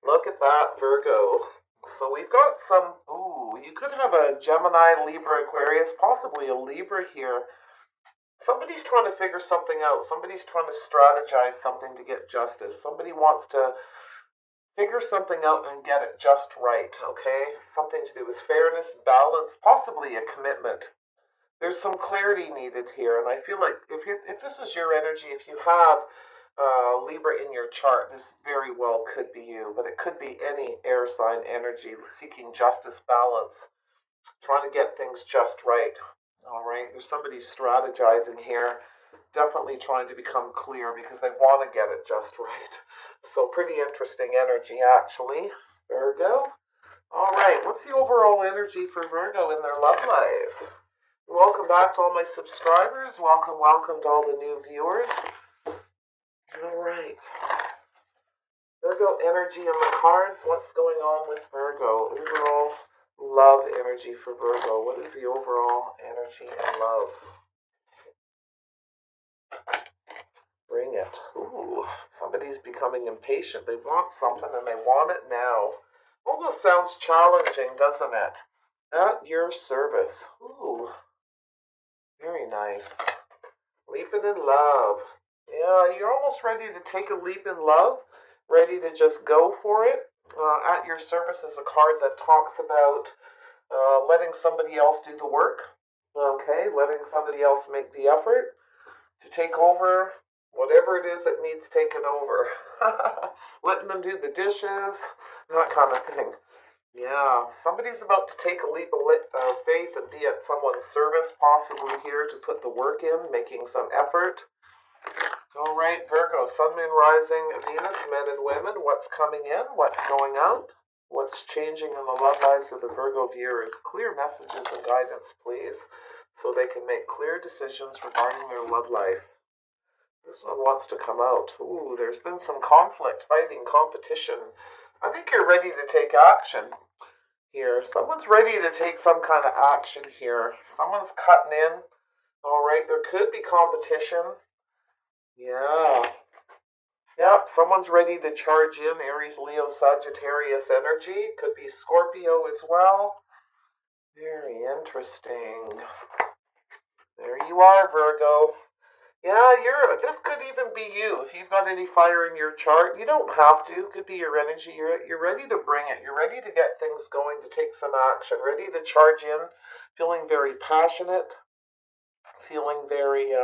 Look at that, Virgo. So we've got some, ooh, you could have a Gemini, Libra, Aquarius, possibly a Libra here. Somebody's trying to figure something out. Somebody's trying to strategize something to get justice. Somebody wants to figure something out and get it just right, okay? Something to do with fairness, balance, possibly a commitment. There's some clarity needed here, and I feel like if this is your energy, if you have Libra in your chart, this very well could be you, but it could be any air sign energy seeking justice, balance, trying to get things just right. All right, there's somebody strategizing here, definitely trying to become clear because they want to get it just right. So pretty interesting energy, actually, Virgo. All right, what's the overall energy for Virgo in their love life? Welcome back to all my subscribers. Welcome to all the new viewers. All right. Virgo energy in the cards. What's going on with Virgo? Overall love energy for Virgo. What is the overall energy and love? Bring it. Ooh, somebody's becoming impatient. They want something and they want it now. Almost sounds challenging, doesn't it? At your service. Ooh, very nice. Leaping in love. Yeah, you're almost ready to take a leap in love, ready to just go for it. At your service is a card that talks about letting somebody else do the work. Okay, letting somebody else make the effort to take over whatever it is that needs taken over. Letting them do the dishes, that kind of thing. Yeah, somebody's about to take a leap of faith and be at someone's service, possibly here to put the work in, making some effort. All right, Virgo, Sun, Moon, Rising, Venus, men and women, what's coming in, what's going out, what's changing in the love lives of the Virgo viewers. Clear messages and guidance, please, so they can make clear decisions regarding their love life. This one wants to come out. Ooh, there's been some conflict, fighting, competition. I think you're ready to take action here. Someone's ready to take some kind of action here. Someone's cutting in. All right, there could be competition. Yeah. Yep, someone's ready to charge in. Aries, Leo, Sagittarius energy. Could be Scorpio as well. Very interesting. There you are, Virgo. Yeah, this could even be you. If you've got any fire in your chart, you don't have to. It could be your energy. You're ready to bring it. You're ready to get things going, to take some action, ready to charge in, feeling very passionate, feeling very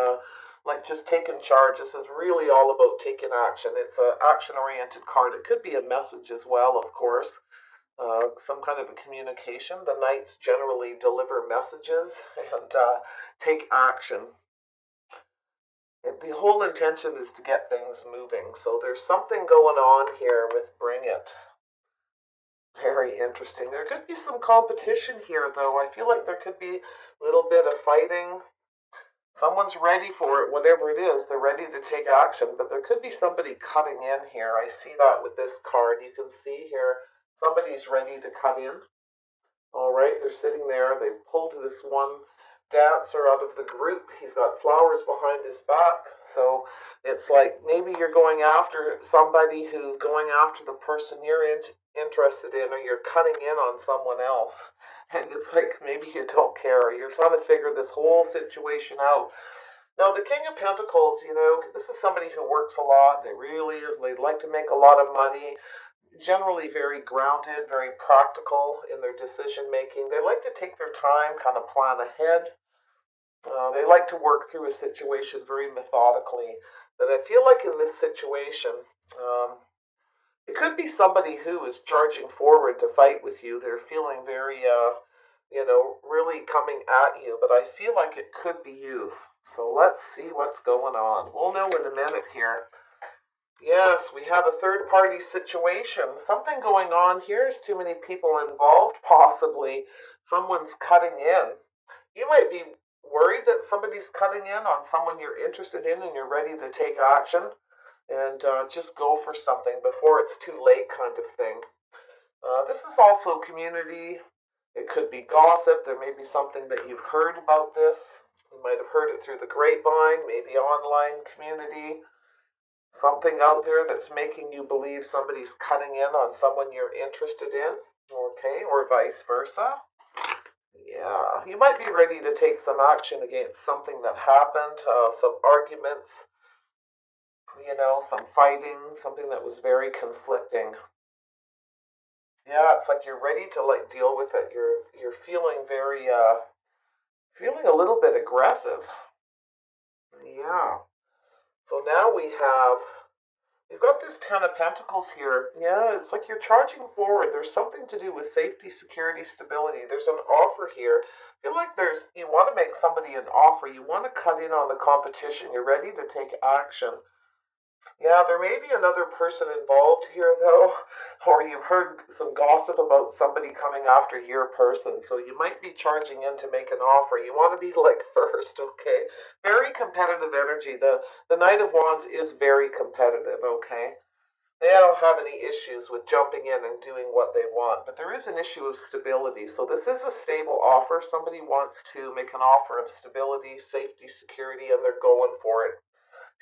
like just taking charge. This is really all about taking action. It's an action-oriented card. It could be a message as well, of course. Some kind of a communication. The knights generally deliver messages and take action. The whole intention is to get things moving. So there's something going on here with Bring It. Very interesting. There could be some competition here, though. I feel like there could be a little bit of fighting. Someone's ready for it, whatever it is. They're ready to take action, but there could be somebody cutting in here. I see that with this card. You can see here somebody's ready to cut in. All right, they're sitting there. They pulled this one dancer out of the group. He's got flowers behind his back. So it's like maybe you're going after somebody who's going after the person you're interested in, or you're cutting in on someone else. And it's like maybe you don't care. You're trying to figure this whole situation out. Now, the King of Pentacles, this is somebody who works a lot. They like to make a lot of money. Generally very grounded, very practical in their decision making. They like to take their time, kind of plan ahead. They like to work through a situation very methodically. But I feel like in this situation, it could be somebody who is charging forward to fight with you. They're feeling very, really coming at you. But I feel like it could be you. So let's see what's going on. We'll know in a minute here. Yes, we have a third-party situation. Something going on here. There's too many people involved, possibly. Someone's cutting in. You might be worried that somebody's cutting in on someone you're interested in and you're ready to take action and just go for something before it's too late kind of thing. This is also community. It could be gossip. There may be something that you've heard about this. You might have heard it through the grapevine, maybe online community. Something out there that's making you believe somebody's cutting in on someone you're interested in, okay, or vice versa. Yeah, you might be ready to take some action against something that happened, some arguments, some fighting, something that was very conflicting. Yeah, it's like you're ready to like deal with it. You're feeling very feeling a little bit aggressive. Yeah. So now we've got this Ten of Pentacles here. Yeah, it's like you're charging forward. There's something to do with safety, security, stability. There's an offer here. I feel like you want to make somebody an offer. You want to cut in on the competition. You're ready to take action. Yeah, there may be another person involved here, though, or you've heard some gossip about somebody coming after your person, so you might be charging in to make an offer. You want to be like first, okay? Very competitive energy. The Knight of Wands is very competitive, okay? They don't have any issues with jumping in and doing what they want, but there is an issue of stability. So this is a stable offer. Somebody wants to make an offer of stability, safety, security, and they're going for it.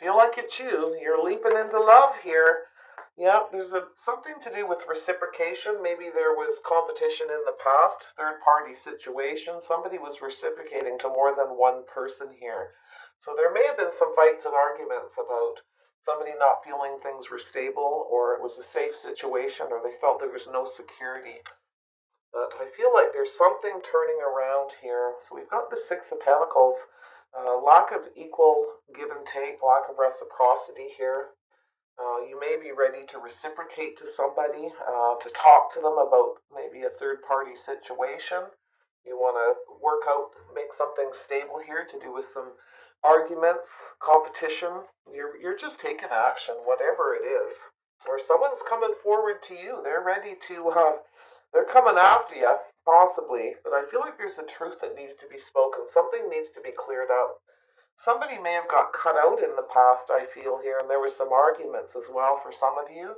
Feel like it's you. You're leaping into love here. Yeah, there's something to do with reciprocation. Maybe there was competition in the past, third party situation. Somebody was reciprocating to more than one person here. So there may have been some fights and arguments about somebody not feeling things were stable, or it was a safe situation, or they felt there was no security. But I feel like there's something turning around here. So we've got the Six of Pentacles. Lack of equal give and take, lack of reciprocity here. You may be ready to reciprocate to somebody, to talk to them about maybe a third party situation. You want to work out, make something stable here to do with some arguments, competition. You're just taking action, whatever it is. Or someone's coming forward to you. They're ready to, they're coming after you, possibly. But I feel like there's a truth that needs to be spoken. Something needs to be cleared up. Somebody may have got cut out in the past, I feel here, and there were some arguments as well for some of you,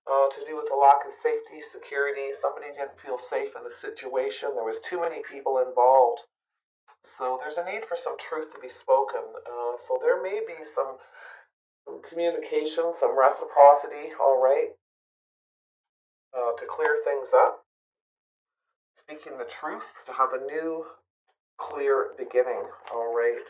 to do with a lack of safety, security. Somebody didn't feel safe in the situation. There was too many people involved. So there's a need for some truth to be spoken. So there may be some communication, some reciprocity, all right, to clear things up. Speaking the truth, to have a new, clear beginning, all right.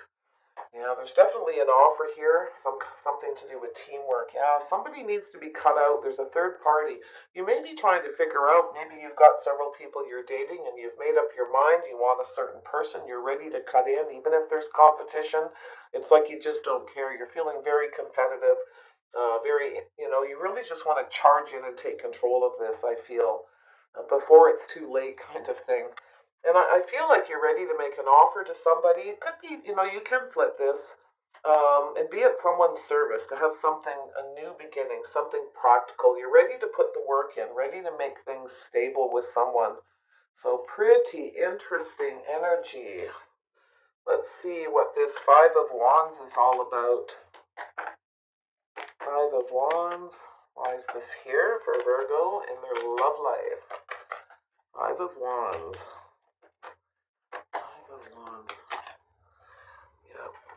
Yeah, there's definitely an offer here, something to do with teamwork. Yeah, somebody needs to be cut out. There's a third party. You may be trying to figure out, maybe you've got several people you're dating and you've made up your mind, you want a certain person, you're ready to cut in, even if there's competition. It's like you just don't care. You're feeling very competitive, you really just want to charge in and take control of this, I feel, before it's too late, kind of thing. And I feel like you're ready to make an offer to somebody. It could be, you can flip this, and be at someone's service, to have something, a new beginning, something practical. You're ready to put the work in, ready to make things stable with someone. So pretty interesting energy. Let's see what this Five of Wands is all about. Five of Wands. Why is this here for Virgo in their love life? Five of Wands. Five of Wands.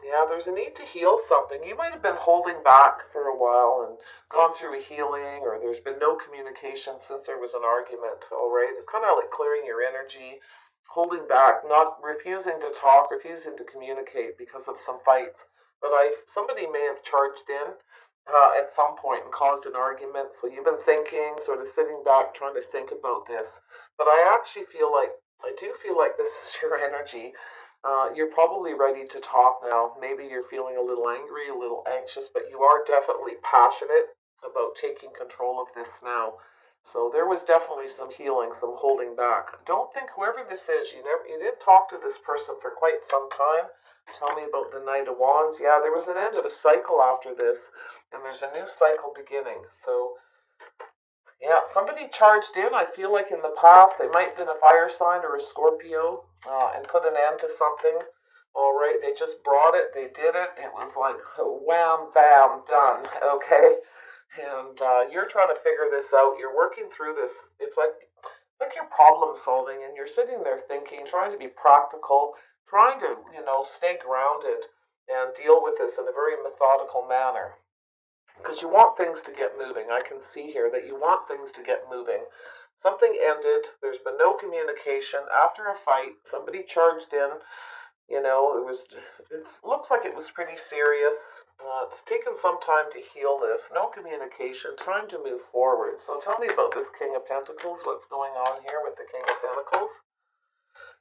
Yeah, there's a need to heal something. You might have been holding back for a while and gone through a healing, or there's been no communication since there was an argument, all right? It's kind of like clearing your energy, holding back, not refusing to talk, refusing to communicate because of some fights. But somebody may have charged in at some point and caused an argument. So you've been thinking, sort of sitting back, trying to think about this. But I do feel like this is your energy. You're probably ready to talk now. Maybe you're feeling a little angry, a little anxious, but you are definitely passionate about taking control of this now. So there was definitely some healing, some holding back. Don't think whoever this is, you didn't talk to this person for quite some time. Tell me about the Knight of Wands. Yeah, there was an end of a cycle after this, and there's a new cycle beginning. So yeah, somebody charged in. I feel like in the past they might have been a fire sign or a Scorpio, and put an end to something. All right, they just brought it. They did it. It was like wham, bam, done. Okay, and you're trying to figure this out. You're working through this. It's like you're problem solving, and you're sitting there thinking, trying to be practical, trying to stay grounded and deal with this in a very methodical manner. because you want things to get moving. I can see here that you want things to get moving. Something ended. There's been no communication after a fight. Somebody charged in. You know, it looks like it was pretty serious. It's taken some time to heal this. No communication. Time to move forward. So tell me about this King of Pentacles. What's going on here with the King of Pentacles?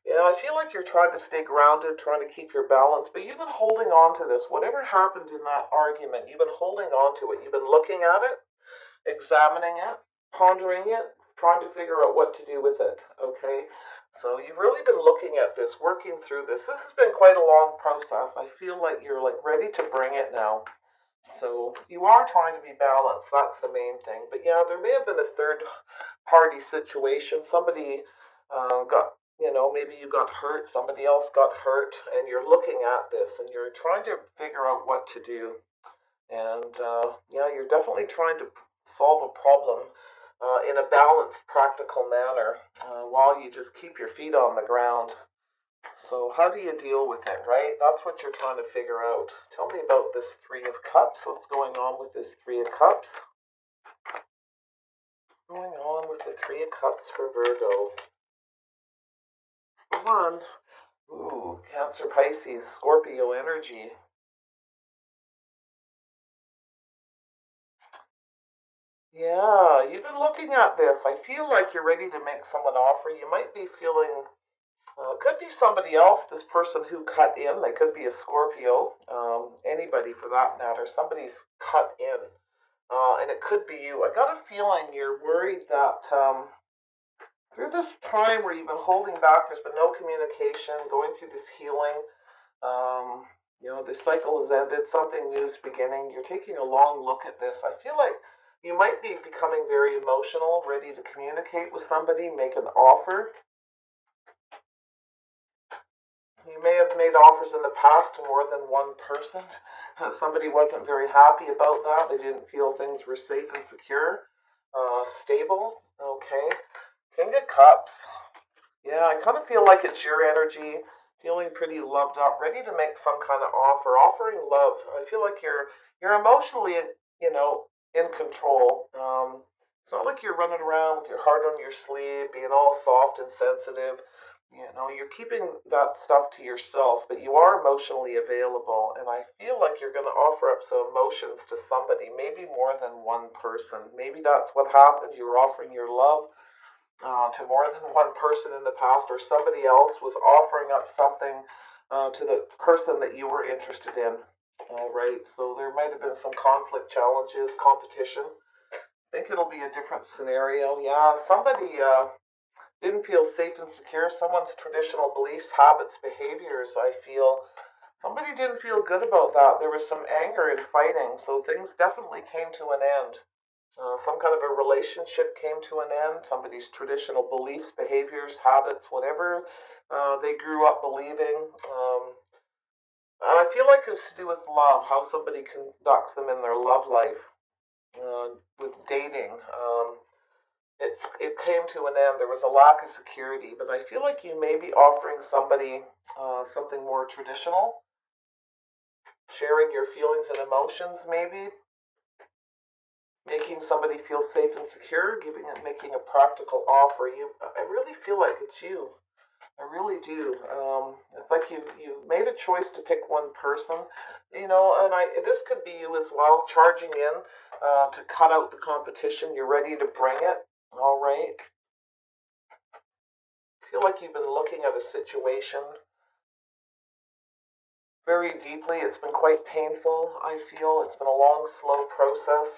Yeah, I feel like you're trying to stay grounded, trying to keep your balance, but you've been holding on to this. Whatever happened in that argument, you've been holding on to it. You've been looking at it, examining it, pondering it, trying to figure out what to do with it. Okay? So you've really been looking at this, working through this. This has been quite a long process. I feel like you're like ready to bring it now. So you are trying to be balanced. That's the main thing. But yeah, there may have been a third party situation. Somebody got, maybe you got hurt, somebody else got hurt, and you're looking at this and you're trying to figure out what to do. And yeah, you're definitely trying to solve a problem in a balanced, practical manner while you just keep your feet on the ground. So how do you deal with it, right? That's what you're trying to figure out. Tell me about this Three of Cups. What's going on with this Three of Cups? What's going on with the Three of Cups for Virgo? Come on. Ooh, Cancer, Pisces, Scorpio energy. Yeah, you've been looking at this. I feel like you're ready to make someone an offer. You might be feeling, could be somebody else, this person who cut in. They could be a Scorpio, anybody for that matter. Somebody's cut in. And it could be you. I got a feeling you're worried that through this time where you've been holding back, there's been no communication, going through this healing. Um, the cycle has ended, something new is beginning. You're taking a long look at this. I feel like you might be becoming very emotional, ready to communicate with somebody, make an offer. You may have made offers in the past to more than one person. Somebody wasn't very happy about that. They didn't feel things were safe and secure, stable. Okay. King of Cups. Yeah, I kind of feel like it's your energy, feeling pretty loved up, ready to make some kind of offer, offering love. I feel like you're emotionally, in control. It's not like you're running around with your heart on your sleeve, being all soft and sensitive. You're keeping that stuff to yourself, but you are emotionally available, and I feel like you're going to offer up some emotions to somebody, maybe more than one person. Maybe that's what happened. You were offering your love to more than one person in the past, or somebody else was offering up something to the person that you were interested in. All right, so there might have been some conflict, challenges, competition. I think it'll be a different scenario. Yeah, somebody didn't feel safe and secure. Someone's traditional beliefs, habits, behaviors, I feel. Somebody didn't feel good about that. There was some anger and fighting, so things definitely came to an end. Some kind of a relationship came to an end. Somebody's traditional beliefs, behaviors, habits, whatever they grew up believing. And I feel like it's to do with love, how somebody conducts them in their love life, with dating. It came to an end. There was a lack of security, but I feel like you may be offering somebody something more traditional, sharing your feelings and emotions, maybe making somebody feel safe and secure, making a practical offer. I really feel like it's you. I really do. It's like you've made a choice to pick one person, and this could be you as well, charging in to cut out the competition. You're ready to bring it. All right. I feel like you've been looking at a situation very deeply. It's been quite painful. I feel it's been a long, slow process.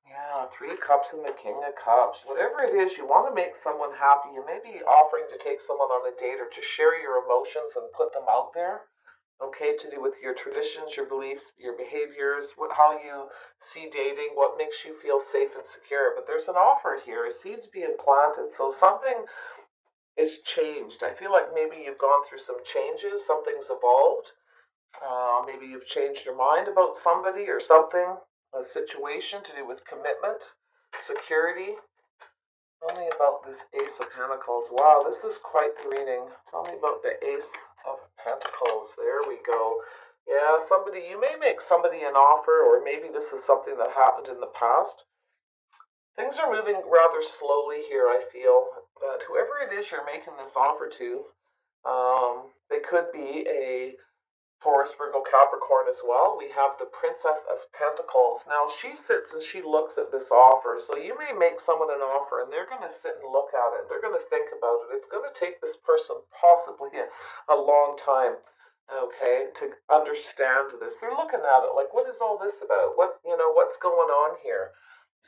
Yeah, Three of Cups and the King of Cups. Whatever it is, you want to make someone happy. You may be offering to take someone on a date or to share your emotions and put them out there. Okay, to do with your traditions, your beliefs, your behaviors, how you see dating, what makes you feel safe and secure. But there's an offer here. A seed's being planted. So something is changed. I feel like maybe you've gone through some changes. Something's evolved. Maybe you've changed your mind about somebody or something, a situation to do with commitment, security. Tell me about this Ace of Pentacles. Wow, this is quite the reading. Tell me about the Ace of Pentacles. There we go. Yeah, somebody, you may make somebody an offer, or maybe this is something that happened in the past. Things are moving rather slowly here, I feel. But whoever it is you're making this offer to, they could be a Taurus, Virgo, Capricorn as well. We have the Princess of Pentacles. Now, she sits and she looks at this offer. So you may make someone an offer and they're going to sit and look at it. They're going to think about it. It's going to take this person possibly a long time, okay, to understand this. They're looking at it like, what is all this about? What's going on here?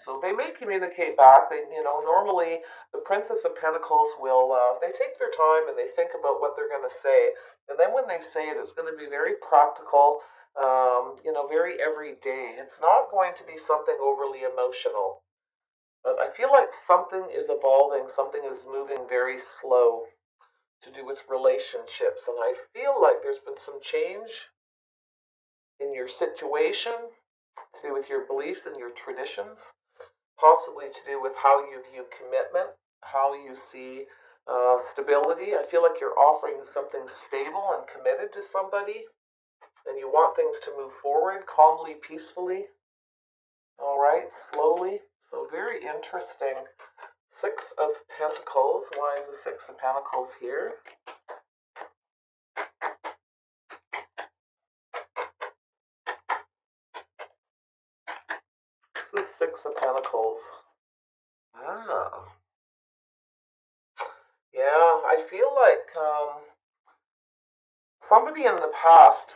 So they may communicate back. Normally the Princess of Pentacles will, they take their time and they think about what they're going to say. And then when they say it, it's going to be very practical, very everyday. It's not going to be something overly emotional. But I feel like something is evolving, something is moving very slow to do with relationships. And I feel like there's been some change in your situation to do with your beliefs and your traditions, possibly to do with how you view commitment, how you see stability. I feel like you're offering something stable and committed to somebody, and you want things to move forward calmly, peacefully, all right, slowly. So, very interesting. Six of Pentacles. Why is the Six of Pentacles here? This is Six of Pentacles. Ah. Yeah, I feel like somebody in the past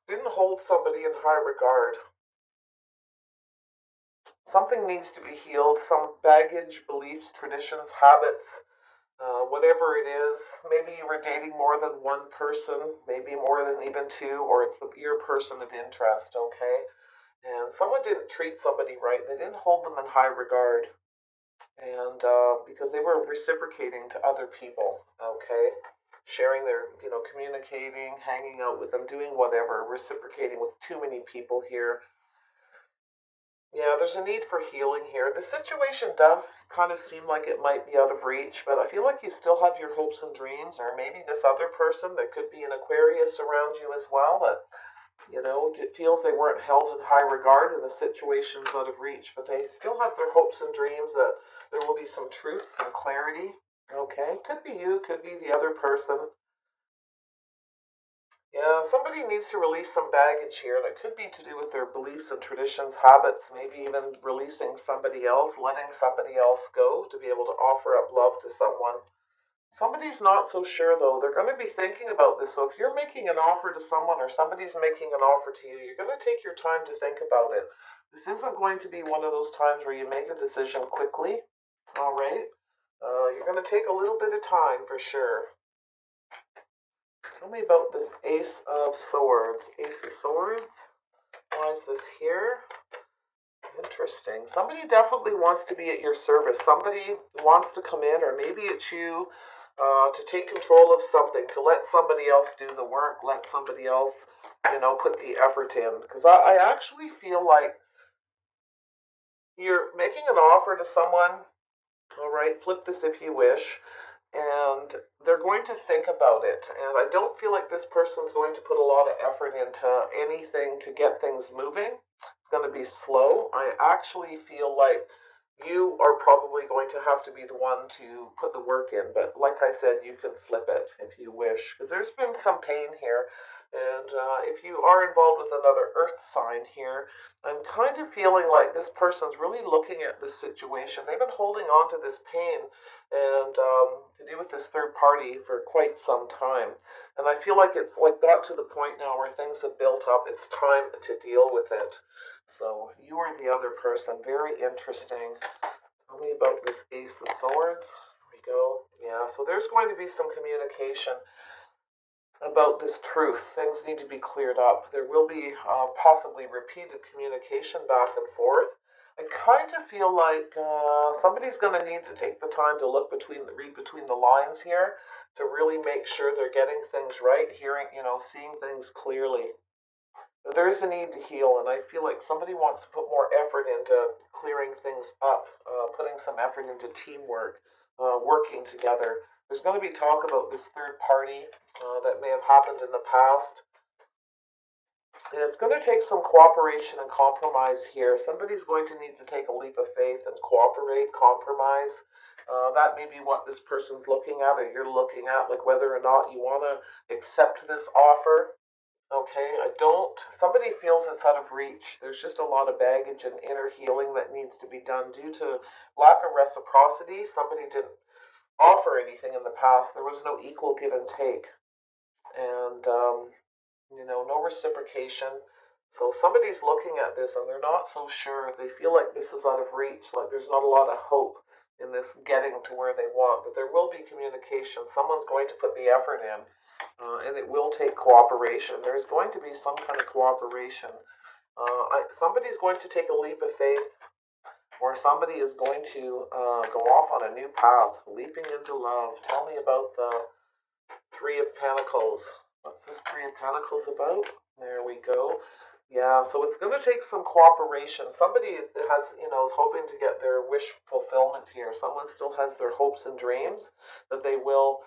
didn't hold somebody in high regard. Something needs to be healed, some baggage, beliefs, traditions, habits, whatever it is. Maybe you were dating more than one person, maybe more than even two, or it's your person of interest, okay? And someone didn't treat somebody right, they didn't hold them in high regard, and because they were reciprocating to other people, okay? Sharing their, communicating, hanging out with them, doing whatever, reciprocating with too many people here. Yeah, there's a need for healing here. The situation does kind of seem like it might be out of reach, but I feel like you still have your hopes and dreams, or maybe this other person that could be an Aquarius around you as well that, it feels they weren't held in high regard and the situation's out of reach, but they still have their hopes and dreams that there will be some truth, some clarity. Okay, could be you, could be the other person. Yeah, somebody needs to release some baggage here, and it could be to do with their beliefs and traditions, habits, maybe even releasing somebody else, letting somebody else go to be able to offer up love to someone. Somebody's not so sure though. They're going to be thinking about this. So if you're making an offer to someone or somebody's making an offer to you, you're going to take your time to think about it. This isn't going to be one of those times where you make a decision quickly. All right. You're going to take a little bit of time for sure. Tell me about this Ace of Swords. Ace of Swords? Why is this here? Interesting. Somebody definitely wants to be at your service. Somebody wants to come in, or maybe it's you, to take control of something, to let somebody else do the work, let somebody else, put the effort in. Because I actually feel like you're making an offer to someone, all right, flip this if you wish, and they're going to think about it. And I don't feel like this person's going to put a lot of effort into anything to get things moving. It's going to be slow. I actually feel like you are probably going to have to be the one to put the work in. But like I said, you can flip it if you wish, because there's been some pain here. And if you are involved with another earth sign here, I'm kind of feeling like this person's really looking at this situation. They've been holding on to this pain and to do with this third party for quite some time. And I feel like it's like got to the point now where things have built up. It's time to deal with it. So you are the other person. Very interesting. Tell me about this Ace of Swords. Here we go. Yeah, so there's going to be some communication about this truth. Things need to be cleared up. There will be possibly repeated communication back and forth. I kind of feel like somebody's going to need to take the time to read between the lines here, to really make sure they're getting things right, hearing, seeing things clearly. But there is a need to heal, and I feel like somebody wants to put more effort into clearing things up, putting some effort into teamwork, working together. There's going to be talk about this third party that may have happened in the past. And it's going to take some cooperation and compromise here. Somebody's going to need to take a leap of faith and cooperate, compromise. That may be what this person's looking at or you're looking at, like whether or not you want to accept this offer. Okay, I don't. Somebody feels it's out of reach. There's just a lot of baggage and inner healing that needs to be done due to lack of reciprocity. Somebody didn't offer anything in the past. There was no equal give and take. And no reciprocation. So somebody's looking at this and they're not so sure. They feel like this is out of reach, like there's not a lot of hope in this getting to where they want. But there will be communication. Someone's going to put the effort in, and it will take cooperation. There's going to be some kind of cooperation. Somebody's going to take a leap of faith, or somebody is going to go off on a new path, leaping into love. Tell me about the Three of Pentacles. What's this Three of Pentacles about? There we go. Yeah, so it's going to take some cooperation. Somebody has, is hoping to get their wish fulfillment here. Someone still has their hopes and dreams that they will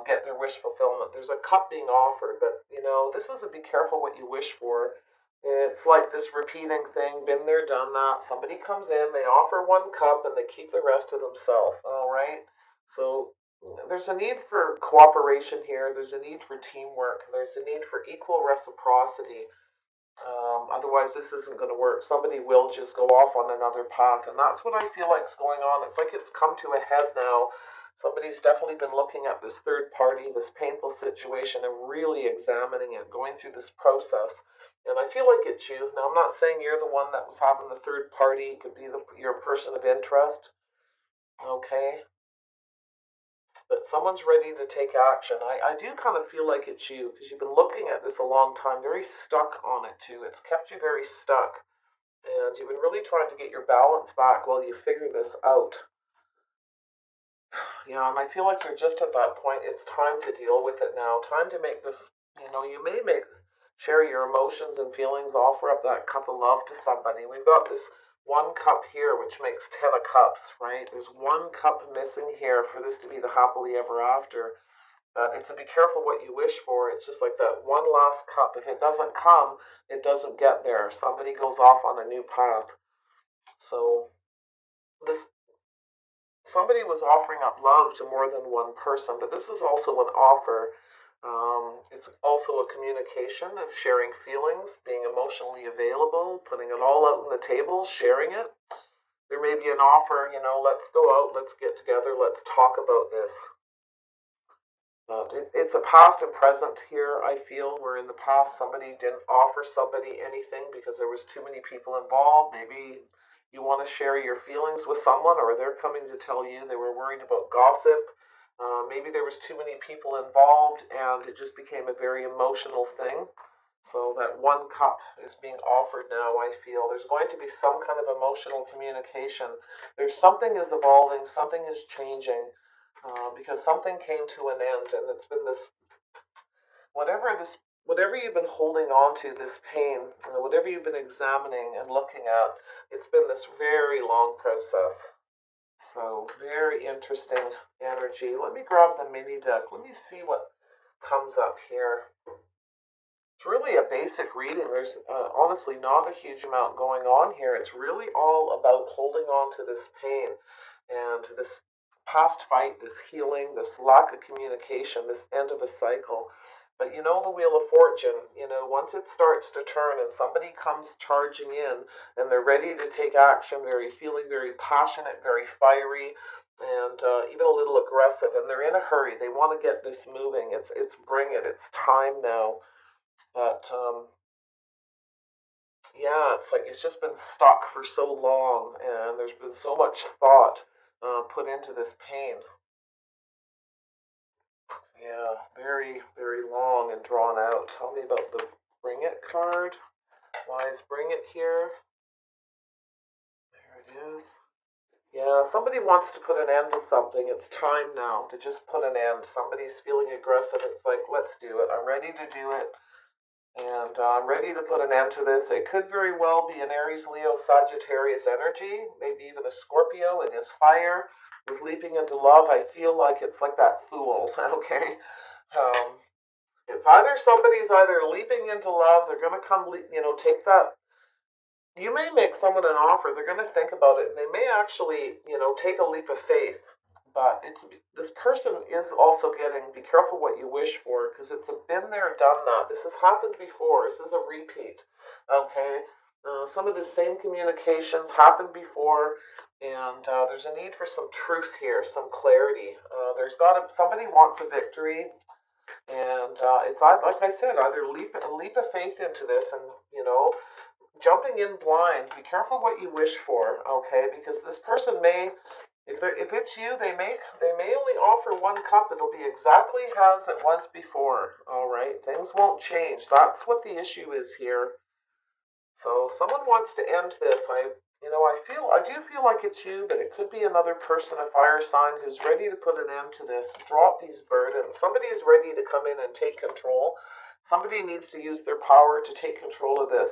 get their wish fulfillment. There's a cup being offered, but, this is a be careful what you wish for. It's like this repeating thing, been there, done that. Somebody comes in, they offer one cup, and they keep the rest to themselves, all right? So there's a need for cooperation here. There's a need for teamwork. There's a need for equal reciprocity. Otherwise, this isn't going to work. Somebody will just go off on another path, and that's what I feel like is going on. It's like it's come to a head now. Somebody's definitely been looking at this third party, this painful situation, and really examining it, going through this process. And I feel like it's you. Now, I'm not saying you're the one that was having the third party. It could be your person of interest. Okay, but someone's ready to take action. I do kind of feel like it's you because you've been looking at this a long time, very stuck on it too. It's kept you very stuck, and you've been really trying to get your balance back while you figure this out. And I feel like you're just at that point. It's time to deal with it now. Time to make this, you may share your emotions and feelings, offer up that cup of love to somebody. We've got this one cup here, which makes 10 of cups, right? There's one cup missing here for this to be the happily ever after. It's to be careful what you wish for. It's just like that one last cup. If it doesn't come, it doesn't get there. Somebody goes off on a new path. So this somebody was offering up love to more than one person, but this is also an offer. It's also a communication of sharing feelings, being emotionally available, putting it all out on the table, sharing it. There may be an offer, let's go out, let's get together, let's talk about this. It's a past and present here, I feel, where in the past somebody didn't offer somebody anything because there was too many people involved. Maybe you want to share your feelings with someone, or they're coming to tell you they were worried about gossip. Maybe there was too many people involved and it just became a very emotional thing. So that one cup is being offered now, I feel. There's going to be some kind of emotional communication. There's something is evolving, something is changing, because something came to an end, and it's been whatever you've been holding on to, this pain, whatever you've been examining and looking at, it's been this very long process. So very interesting energy. Let me grab the mini deck. Let me see what comes up here. It's really a basic reading. There's honestly not a huge amount going on here. It's really all about holding on to this pain and this past fight, this healing, this lack of communication, this end of a cycle. But the Wheel of Fortune, once it starts to turn and somebody comes charging in and they're ready to take action, feeling very passionate, very fiery, and even a little aggressive, and they're in a hurry. They want to get this moving. It's bring it. It's time now. But yeah, it's like it's just been stuck for so long, and there's been so much thought put into this pain. Yeah, very, very long and drawn out. Tell me about the Bring It card. Why is Bring It here? There it is. Yeah, somebody wants to put an end to something. It's time now to just put an end. Somebody's feeling aggressive. It's like, let's do it. I'm ready to do it. And I'm ready to put an end to this. It could very well be an Aries, Leo, Sagittarius energy, maybe even a Scorpio. It is fire. With leaping into love, I feel like it's like that fool, okay? Um, it's either somebody's either leaping into love, they're going to come, take that. You may make someone an offer, they're going to think about it, and they may actually, take a leap of faith. But this person is also getting, be careful what you wish for, because it's a been there, done that. This has happened before. This is a repeat. Okay? Some of the same communications happened before, and there's a need for some truth here, some clarity. Somebody wants a victory, and it's like I said, either a leap of faith into this, and jumping in blind. Be careful what you wish for, okay? Because this person may, if it's you, they may only offer one cup. It'll be exactly as it was before. All right, things won't change. That's what the issue is here. So someone wants to end this. I do feel like it's you, but it could be another person, a fire sign, who's ready to put an end to this. Drop these burdens. Somebody is ready to come in and take control. Somebody needs to use their power to take control of this,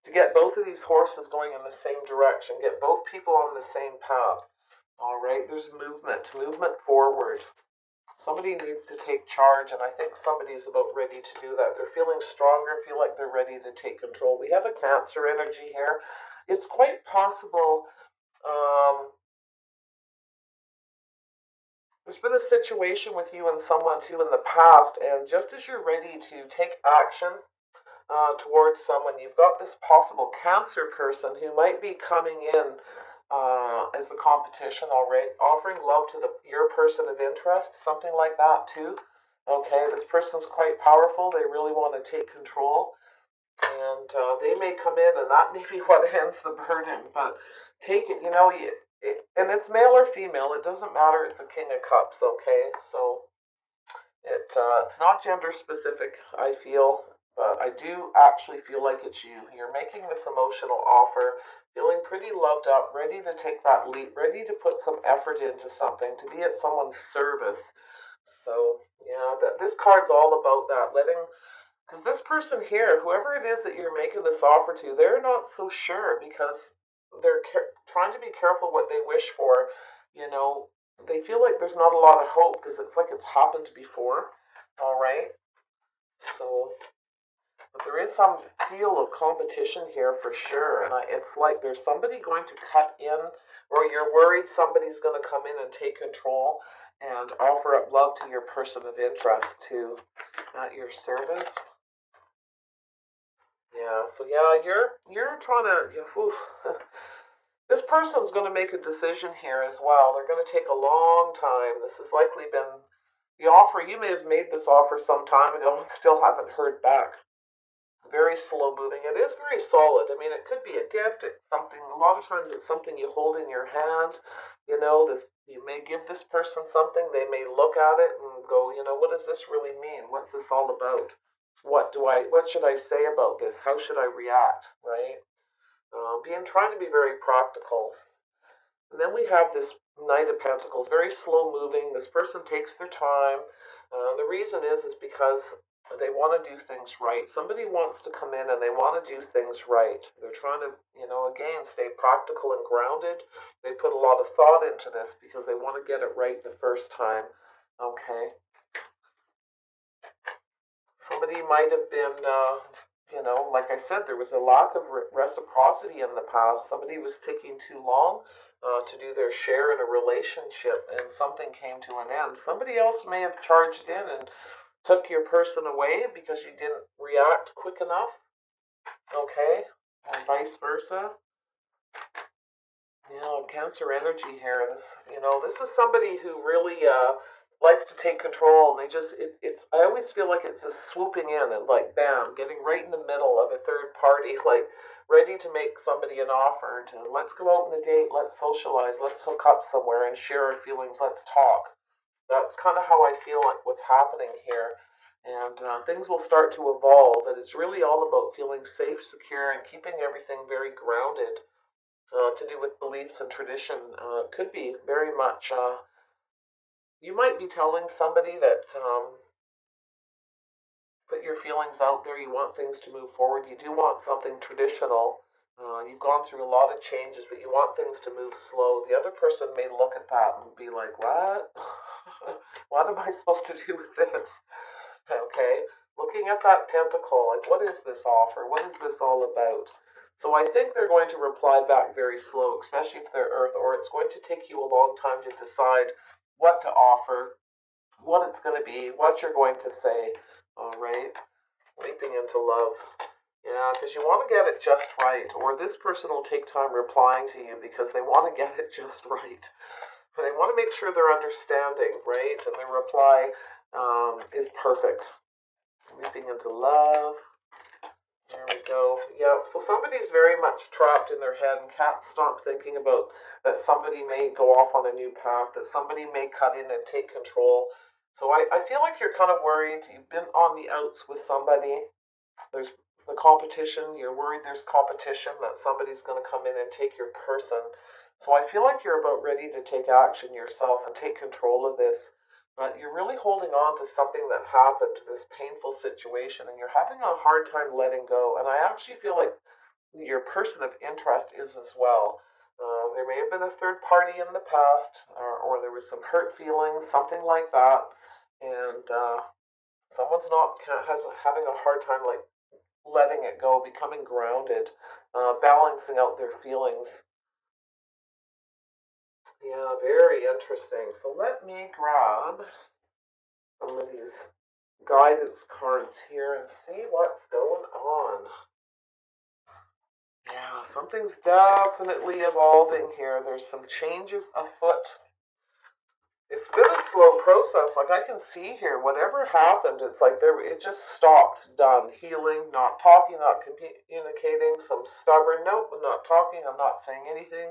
to get both of these horses going in the same direction, get both people on the same path. All right, there's movement forward. Somebody needs to take charge, and I think somebody's about ready to do that. They're feeling stronger, feel like they're ready to take control. We have a Cancer energy here. It's quite possible. There's been a situation with you and someone too in the past, and just as you're ready to take action towards someone, you've got this possible Cancer person who might be coming in as the competition already, offering love to your person of interest, something like that too. Okay, this person's quite powerful. They really want to take control, and they may come in, and that may be what ends the burden. But take it, and it's male or female. It doesn't matter. It's a King of Cups. Okay, so it's not gender specific, I feel, but I do actually feel like it's you. You're making this emotional offer, feeling pretty loved up, ready to take that leap, ready to put some effort into something, to be at someone's service. So, yeah, this card's all about that, because this person here, whoever it is that you're making this offer to, they're not so sure because they're trying to be careful what they wish for. You know, they feel like there's not a lot of hope because it's like it's happened before. All right. So, but there is some feel of competition here for sure. And it's like there's somebody going to cut in, or you're worried somebody's going to come in and take control and offer up love to your person of interest to at your service. Yeah, so yeah, you're trying to. This person's going to make a decision here as well. They're going to take a long time. This has likely been the offer. You may have made this offer some time ago and still haven't heard back. Very slow moving. It is very solid. I mean, it could be a gift. It's something. A lot of times, it's something you hold in your hand. This you may give this person something. They may look at it and go, what does this really mean? What's this all about? What should I say about this? How should I react? Right? Trying to be very practical. And then we have this Knight of Pentacles, very slow moving. This person takes their time. The reason is because they want to do things right. Somebody wants to come in and they want to do things right. They're trying to, again, stay practical and grounded. They put a lot of thought into this because they want to get it right the first time. Okay. Somebody might have been, like I said, there was a lack of reciprocity in the past. Somebody was taking too long to do their share in a relationship, and something came to an end. Somebody else may have charged in and took your person away because you didn't react quick enough, okay? And vice versa. Cancer energy here. This is somebody who really likes to take control, and it's. I always feel like it's just swooping in and like bam, getting right in the middle of a third party, like ready to make somebody an offer to let's go out on a date, let's socialize, let's hook up somewhere and share our feelings, let's talk. That's kind of how I feel like what's happening here. And things will start to evolve, and it's really all about feeling safe, secure, and keeping everything very grounded to do with beliefs and tradition. Could be very much. You might be telling somebody that put your feelings out there. You want things to move forward. You do want something traditional. You've gone through a lot of changes, but you want things to move slow. The other person may look at that and be like, what? What am I supposed to do with this? Okay? Looking at that pentacle, like, what is this offer? What is this all about? So I think they're going to reply back very slow, especially if they're Earth, or it's going to take you a long time to decide what to offer, what it's going to be, what you're going to say. All right? Leaping into love. Yeah, because you want to get it just right, or this person will take time replying to you because they want to get it just right. But they want to make sure they're understanding, right? And their reply is perfect. Leaping into love. There we go. Yeah, so somebody's very much trapped in their head and can't stop thinking about that somebody may go off on a new path, that somebody may cut in and take control. So I feel like you're kind of worried. You've been on the outs with somebody. There's the competition. You're worried there's competition, that somebody's going to come in and take your person. So I feel like you're about ready to take action yourself and take control of this. But you're really holding on to something that happened, this painful situation, and you're having a hard time letting go. And I actually feel like your person of interest is as well. There may have been a third party in the past, or there was some hurt feelings, something like that, and someone's not has having a hard time like letting it go, becoming grounded, balancing out their feelings. Yeah, very interesting. So let me grab some of these guidance cards here and see what's going on. Yeah, something's definitely evolving here. There's some changes afoot. It's been a slow process. Like I can see here, whatever happened, it's like it just stopped, done. Healing, not talking, not communicating. Some stubborn, nope, I'm not talking. I'm not saying anything.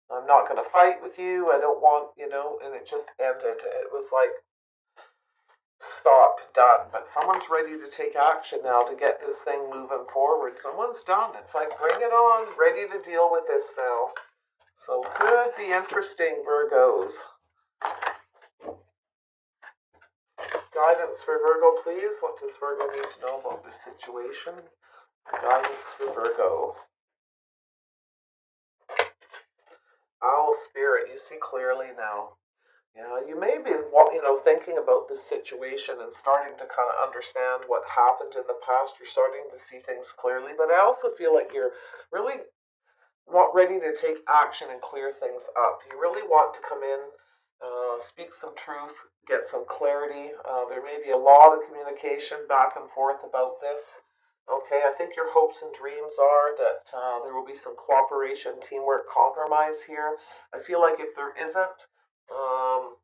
I'm not going to fight with you. I don't want, and it just ended. It was like stop, done. But someone's ready to take action now to get this thing moving forward. Someone's done. It's like bring it on, ready to deal with this now. So could be interesting, Virgos. Guidance for Virgo, please. What does Virgo need to know about this situation? Guidance for Virgo. Owl Spirit, you see clearly now. Yeah, you may be, thinking about this situation and starting to kind of understand what happened in the past. You're starting to see things clearly, but I also feel like you're really not ready to take action and clear things up. You really want to come in, speak some truth, get some clarity. There may be a lot of communication back and forth about this. Okay, I think your hopes and dreams are that there will be some cooperation, teamwork, compromise here. I feel like if there isn't, um,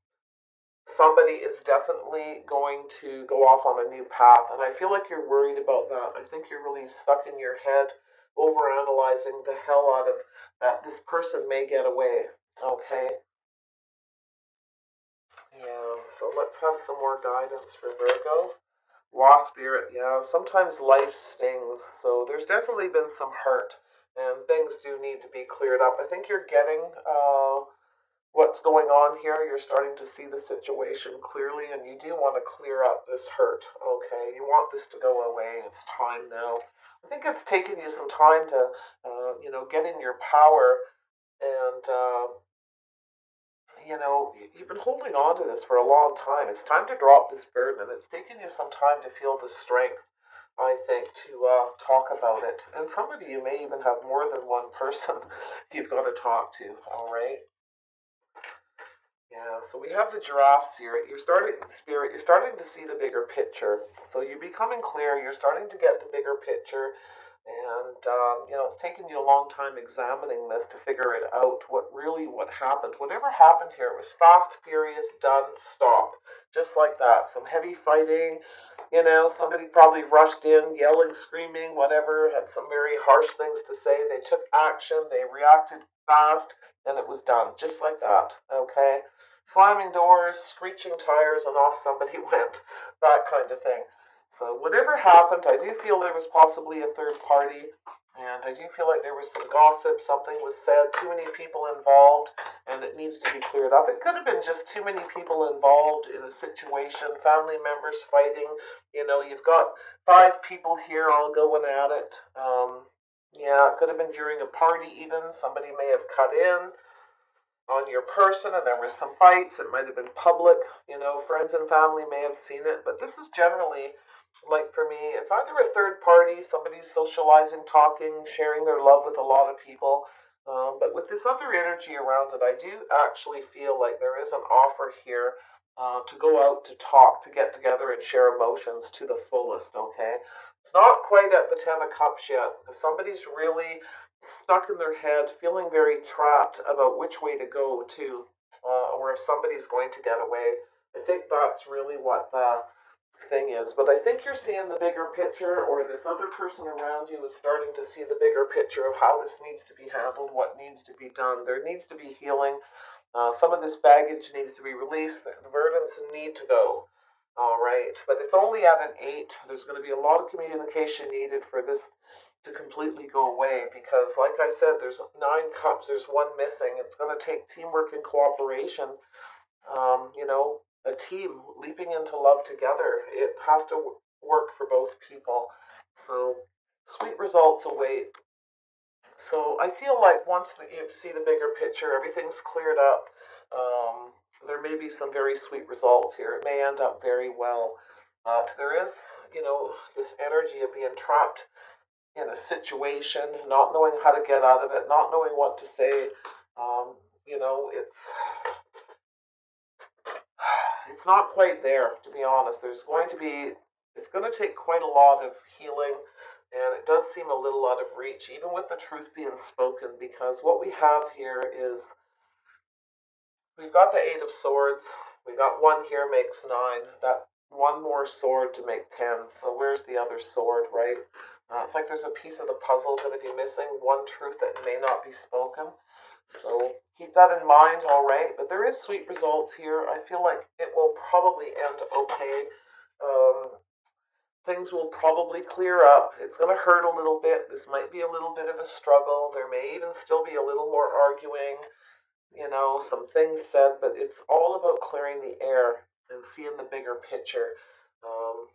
somebody is definitely going to go off on a new path. And I feel like you're worried about that. I think you're really stuck in your head, overanalyzing the hell out of that this person may get away. Okay? Yeah, so let's have some more guidance for Virgo. Law Spirit, yeah, sometimes life stings. So there's definitely been some hurt. And things do need to be cleared up. I think you're getting what's going on here. You're starting to see the situation clearly, and you do want to clear up this hurt. Okay, you want this to go away. It's time now. I think it's taken you some time to, get in your power, and you've been holding on to this for a long time. It's time to drop this burden, and it's taken you some time to feel the strength. I think to talk about it, and some of you may even have more than one person you've got to talk to. All right. Yeah, so we have the giraffe spirit. You're starting to see the bigger picture. So you're becoming clear. You're starting to get the bigger picture, and it's taken you a long time examining this to figure it out. What happened? Whatever happened here, it was fast, furious, done, stop, just like that. Some heavy fighting. Somebody probably rushed in, yelling, screaming, whatever. Had some very harsh things to say. They took action. They reacted fast, and it was done, just like that. Okay. Slamming doors, screeching tires, and off somebody went. That kind of thing. So whatever happened, I do feel there was possibly a third party, and I do feel like there was some gossip, something was said, too many people involved, and it needs to be cleared up. It could have been just too many people involved in a situation, family members fighting. You've got 5 people here all going at it. Yeah, it could have been during a party even. Somebody may have cut in on your person and there was some fights. It might have been public. Friends and family may have seen it. But this is generally, like for me, it's either a third party, somebody's socializing, talking, sharing their love with a lot of people. But with this other energy around it, I do actually feel like there is an offer here to go out to talk, to get together and share emotions to the fullest, okay? It's not quite at the Ten of Cups yet, because somebody's really stuck in their head, feeling very trapped about which way to go to, or if somebody's going to get away. I think that's really what the thing is. But I think you're seeing the bigger picture, or this other person around you is starting to see the bigger picture of how this needs to be handled, what needs to be done. There needs to be healing. Some of this baggage needs to be released. The burdens need to go. All right, but it's only at an 8. There's going to be a lot of communication needed for this to completely go away because, like I said, there's 9 cups, there's one missing. It's going to take teamwork and cooperation. A team leaping into love together. It has to work for both people. So, sweet results await. So I feel like once you see the bigger picture, everything's cleared up. There may be some very sweet results here. It may end up very well. There is, this energy of being trapped in a situation, not knowing how to get out of it, not knowing what to say. Um, it's not quite there, to be honest. It's going to take quite a lot of healing, and it does seem a little out of reach, even with the truth being spoken, because what we have here is we've got the Eight of Swords. We got one here makes 9. That one more sword to make 10. So where's the other sword, right? It's like there's a piece of the puzzle going to be missing, one truth that may not be spoken. So keep that in mind, all right? But there is sweet results here. I feel like it will probably end okay. Um, Things will probably clear up. It's going to hurt a little bit. This might be a little bit of a struggle. There may even still be a little more arguing, some things said, but it's all about clearing the air and seeing the bigger picture. Um,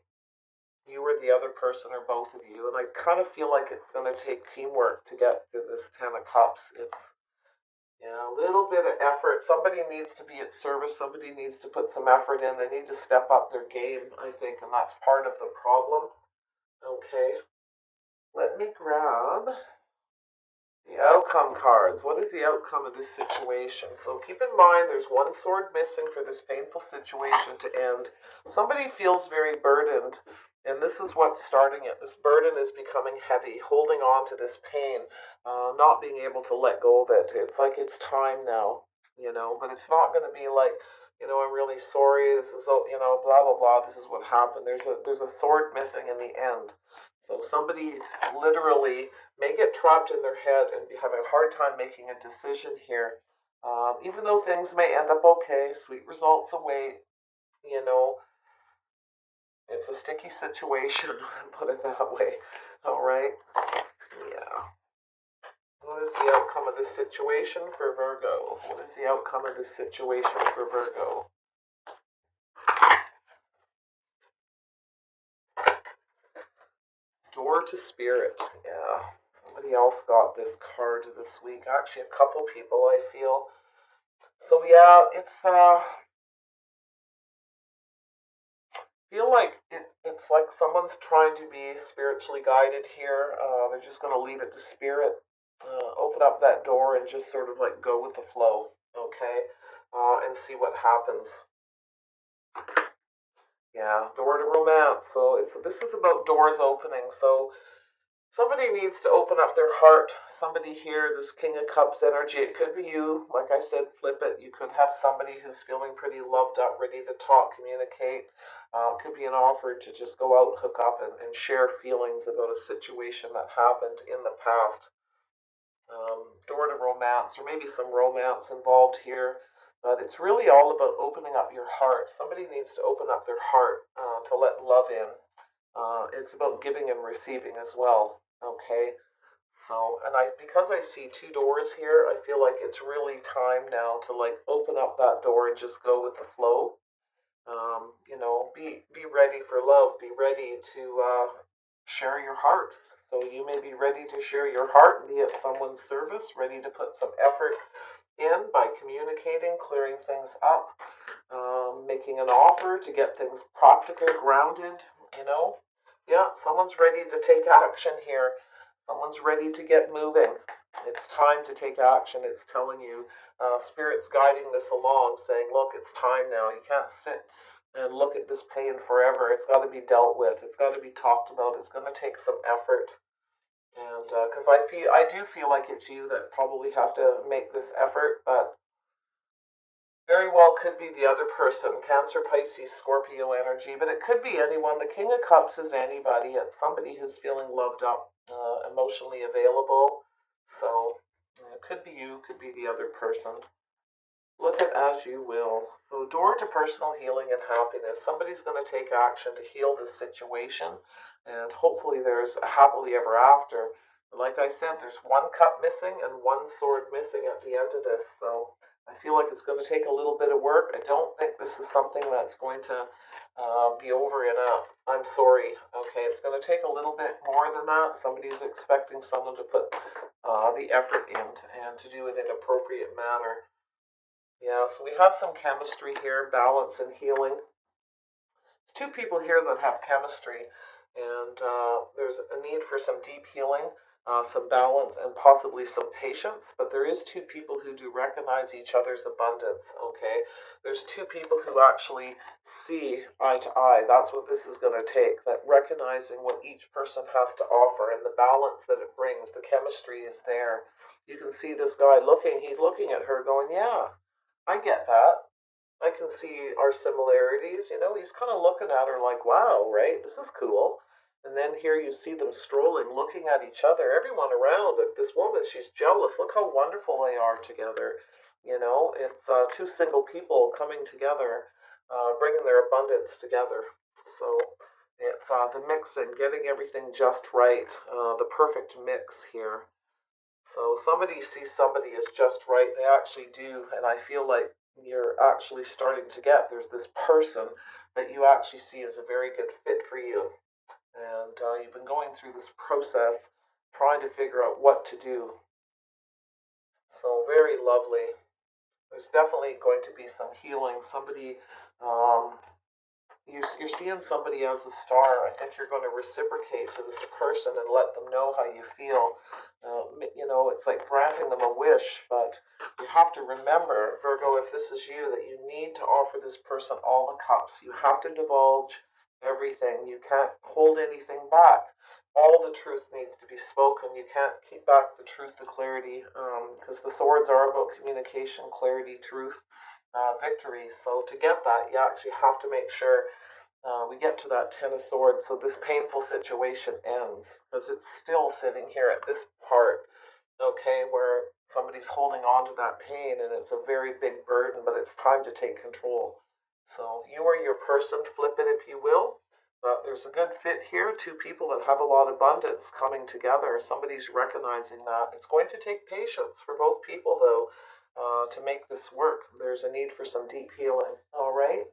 you or the other person or both of you. And I kind of feel like it's going to take teamwork to get to this 10 of Cups. It's a little bit of effort. Somebody needs to be at service. Somebody needs to put some effort in. They need to step up their game, I think, and that's part of the problem. Okay, let me grab the outcome cards. What is the outcome of this situation? So keep in mind there's one sword missing for this painful situation to end. Somebody feels very burdened, and this is what's starting it. This burden is becoming heavy, holding on to this pain, not being able to let go of it. It's like it's time now, but it's not going to be like, I'm really sorry. This is, blah blah blah. This is what happened. There's a sword missing in the end. So somebody literally may get trapped in their head and be having a hard time making a decision here. Even though things may end up okay, sweet results await, you know, it's a sticky situation, put it that way. All right? Yeah. What is the outcome of this situation for Virgo? What is the outcome of this situation for Virgo? Door to Spirit. Yeah. Somebody else got this card this week. Actually, a couple people, I feel. So yeah, it's feel like it's like someone's trying to be spiritually guided here. They're just going to leave it to spirit, open up that door, and just sort of like go with the flow, okay? And see what happens. Yeah, door to romance. So this is about doors opening. So somebody needs to open up their heart. Somebody here, this King of Cups energy. It could be you. Like I said, flip it. You could have somebody who's feeling pretty loved up, ready to talk, communicate. It could be an offer to just go out, hook up, and share feelings about a situation that happened in the past. Door to romance, or maybe some romance involved here. But it's really all about opening up your heart. Somebody needs to open up their heart to let love in. It's about giving and receiving as well. Okay, so because I see 2 doors here, I feel like it's really time now to like open up that door and just go with the flow. Be ready for love. Be ready to share your heart. So you may be ready to share your heart and be at someone's service, ready to put some effort in by communicating, clearing things up, making an offer to get things practical, grounded, you know. Yeah, someone's ready to take action here. Someone's ready to get moving. It's time to take action. It's telling you, Spirit's guiding this along, saying, look, it's time now. You can't sit and look at this pain forever. It's got to be dealt with. It's got to be talked about. It's going to take some effort. And because I do feel like it's you that probably has to make this effort, but very well could be the other person. Cancer, Pisces, Scorpio energy, but it could be anyone. The King of Cups is anybody. It's somebody who's feeling loved up, emotionally available. So it could be you, could be the other person. Look at as you will. So, door to personal healing and happiness. Somebody's going to take action to heal this situation, and hopefully, there's a happily ever after. But like I said, there's one cup missing and one sword missing at the end of this. So, I feel like it's going to take a little bit of work. I don't think this is something that's going to be over in a I'm sorry. Okay, it's going to take a little bit more than that. Somebody's expecting someone to put the effort in and to do it in an appropriate manner. Yeah, so we have some chemistry here, balance and healing. Two people here that have chemistry, and there's a need for some deep healing, some balance, and possibly some patience. But there is two people who do recognize each other's abundance. Okay, there's two people who actually see eye to eye. That's what this is going to take. That recognizing what each person has to offer and the balance that it brings. The chemistry is there. You can see this guy looking. He's looking at her, going, "Yeah, I get that. I can see our similarities." He's kind of looking at her like, wow, right? This is cool. And then here you see them strolling, looking at each other. Everyone around, this woman, she's jealous. Look how wonderful they are together. It's two single people coming together, bringing their abundance together. So it's the mixing, getting everything just right, the perfect mix here. So somebody sees somebody as just right. They actually do. And I feel like you're actually starting to get there's this person that you actually see as a very good fit for you. And you've been going through this process trying to figure out what to do. So very lovely. There's definitely going to be some healing. Somebody um, you're seeing somebody as a star. I think you're going to reciprocate to this person and let them know how you feel. It's like granting them a wish, but you have to remember, Virgo, if this is you, that you need to offer this person all the cups. You have to divulge everything. You can't hold anything back. All the truth needs to be spoken. You can't keep back the truth, the clarity, because the swords are about communication, clarity, truth, victory. So to get that, you actually have to make sure we get to that Ten of Swords, so this painful situation ends, because it's still sitting here at this part, okay, where somebody's holding on to that pain, and it's a very big burden, but it's time to take control. So you are your person, flip it if you will. There's a good fit here, two people that have a lot of abundance coming together. Somebody's recognizing that. It's going to take patience for both people, though, to make this work. There's a need for some deep healing. All right?